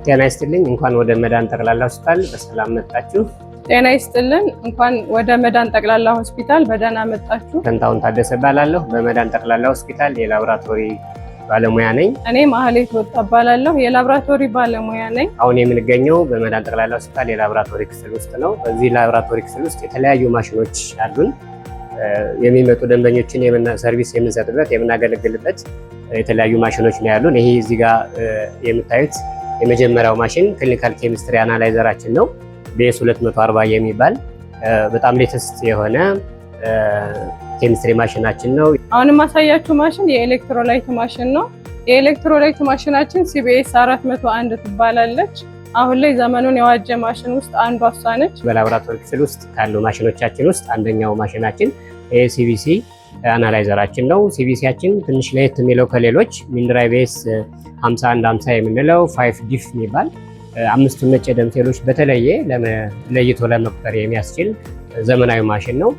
ጤና ይስጥልኝ። እንኳን ወደ መዳን ጠቅላላ ሆስፒታል በሰላም መጣችሁ። ጤና ይስጥልን። እንኳን ወደ መዳን ጠቅላላ ሆስፒታል በደህና መጣችሁ። ፈንታውን ታደሰ እባላለሁ። በመዳን ጠቅላላ ሆስፒታል የላቦራቶሪ ባለሙያ ነኝ። እኔ ማህሌት ወጣ እባላለሁ። የላቦራቶሪ ባለሙያ ነኝ። አሁን የምንገኘው በመዳን ጠቅላላ ሆስፒታል የላቦራቶሪ ክፍል ውስጥ ነው። በዚህ ላቦራቶሪ ክፍል ውስጥ የተለያዩ ማሽኖች አሉን። የሚመጡ ደንበኞችን ሰርቪስ የምንሰጥበት የምናገለግልበት የተለያዩ ማሽኖች ነው ያሉን። ይሄ እዚህ ጋር የምታዩት የመጀመሪያው ማሽን ክሊኒካል ኬሚስትሪ አናላይዘራችን ነው። BS240 የሚባል በጣም ሌተስት የሆነ ኬሚስትሪ ማሽናችን ነው። አሁን ማሳያችሁ ማሽን የኤሌክትሮላይት ማሽን ነው። የኤሌክትሮላይት ማሽናችን CBS 401 ትባላለች። አሁን ላይ ዘመኑን የዋጀ ማሽን ውስጥ አንዷ እሷ ነች። በላቦራቶሪ ክፍል ውስጥ ካሉ ማሽኖቻችን ውስጥ አንደኛው ማሽናችን CBC አናላይዘራችን ነው። CBCያችን ትንሽ ለየት የሚለው ከሌሎች ሚንድራይ ቤስ 5150 የምንለው 5 ዲፍ የሚባል አምስቱን ነጭ የደም ሴሎች በተለየ ለይቶ ለመቁጠር የሚያስችል ዘመናዊ ማሽን ነው።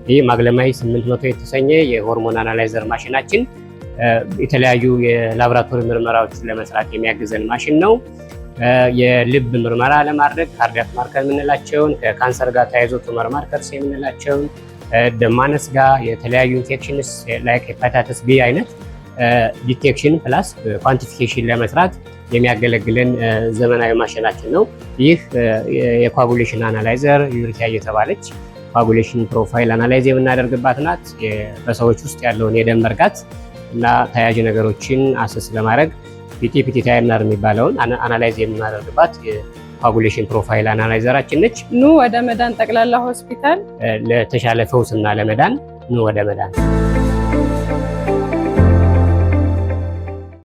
ይህ ማግለማይ 800 የተሰኘ የሆርሞን አናላይዘር ማሽናችን የተለያዩ የላቦራቶሪ ምርመራዎችን ለመስራት የሚያግዘን ማሽን ነው። የልብ ምርመራ ለማድረግ ካርዲያክ ማርከር የምንላቸውን ከካንሰር ጋር ተያይዞ ቱመር ማርከርስ የምንላቸውን ደም ማነስ ጋር የተለያዩ ኢንፌክሽንስ ላይክ ሄፓታይተስ ቢ አይነት ዲቴክሽን ፕላስ ኳንቲፊኬሽን ለመስራት የሚያገለግለን ዘመናዊ ማሽናችን ነው። ይህ የኮአጉሌሽን አናላይዘር ዩሪቲያ እየተባለች ኮአጉሌሽን ፕሮፋይል አናላይዝ የምናደርግባት ናት። በሰዎች ውስጥ ያለውን የደም መርጋት እና ተያያዥ ነገሮችን አሰስ ለማድረግ ፒቲ ታይምናር የሚባለውን አናላይዝ የምናደርግባት የኮአጉሌሽን ፕሮፋይል አናላይዘራችን ነች። ኑ ወደ መዳን ጠቅላላ ሆስፒታል ለተሻለ ፈውስና ለመዳን ኑ ወደ መዳን።